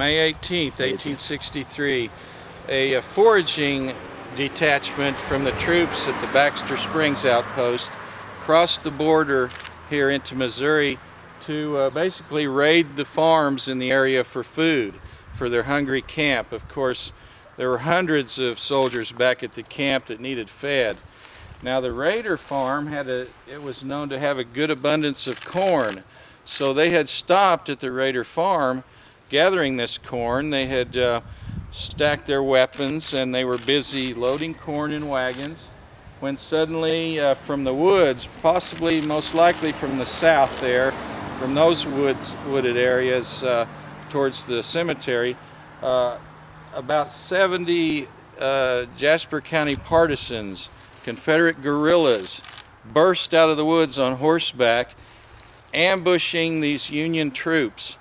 May 18th, 1863, a foraging detachment from the troops at the Baxter Springs outpost crossed the border here into Missouri to basically raid the farms in the area for food for their hungry camp. Of course, there were hundreds of soldiers back at the camp that needed fed. Now the Rader farm it was known to have a good abundance of corn, so they had stopped at the Rader farm gathering this corn. They had stacked their weapons and they were busy loading corn in wagons when suddenly from the woods, possibly most likely from the south there, from those wooded areas towards the cemetery, about 70 Jasper County partisans, Confederate guerrillas, burst out of the woods on horseback, ambushing these Union troops.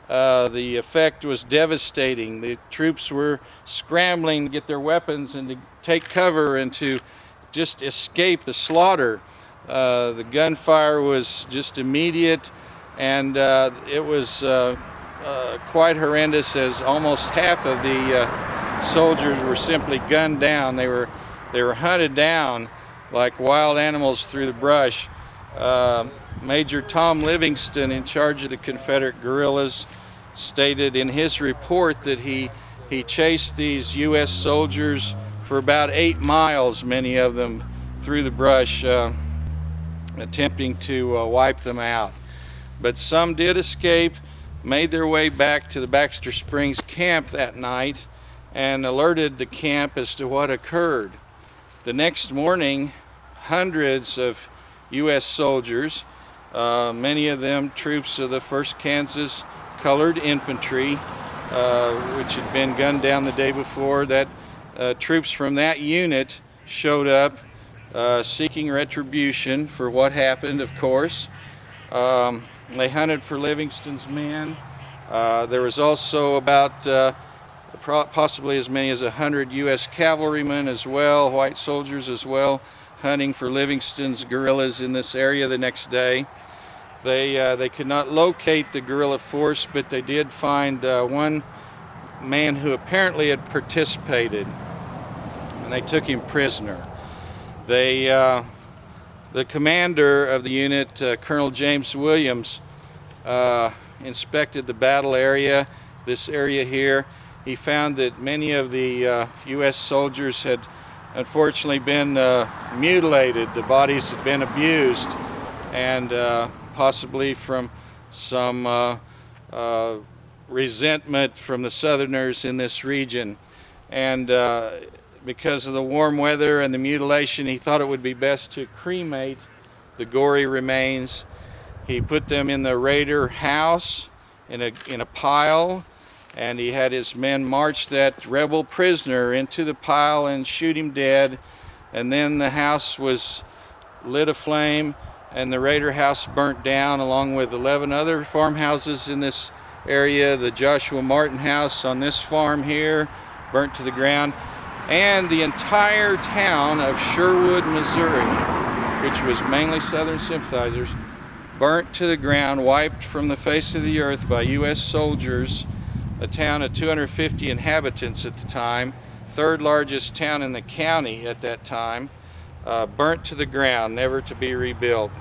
The effect was devastating. The troops were scrambling to get their weapons and to take cover and to just escape the slaughter. The gunfire was just immediate, and it was quite horrendous, as almost half of the soldiers were simply gunned down. They were hunted down like wild animals through the brush. Major Tom Livingston, in charge of the Confederate guerrillas, stated in his report that he chased these U.S. soldiers for about 8 miles, many of them through the brush, attempting to wipe them out. But some did escape, made their way back to the Baxter Springs camp that night, and alerted the camp as to what occurred. The next morning, hundreds of U.S. soldiers, many of them troops of the 1st Kansas Colored Infantry, which had been gunned down the day before, that troops from that unit showed up seeking retribution for what happened, of course. They hunted for Livingston's men. There was also about possibly as many as 100 U.S. cavalrymen as well, white soldiers as well, hunting for Livingston's guerrillas in this area the next day. They could not locate the guerrilla force, but they did find one man who apparently had participated, and they took him prisoner. The commander of the unit, Colonel James Williams, inspected the battle area, this area here. He found that many of the U.S. soldiers had unfortunately been mutilated. The bodies had been abused, and possibly from some resentment from the Southerners in this region. And because of the warm weather and the mutilation, he thought it would be best to cremate the gory remains. He put them in the Rader house in a pile, and he had his men march that rebel prisoner into the pile and shoot him dead. And then the house was lit aflame, and the Rader house burnt down, along with 11 other farmhouses in this area. The Joshua Martin house on this farm here burnt to the ground, and the entire town of Sherwood, Missouri, which was mainly Southern sympathizers, burnt to the ground, wiped from the face of the earth by U.S. soldiers. A town of 250 inhabitants at the time, 3rd largest town in the county at that time, burnt to the ground, never to be rebuilt.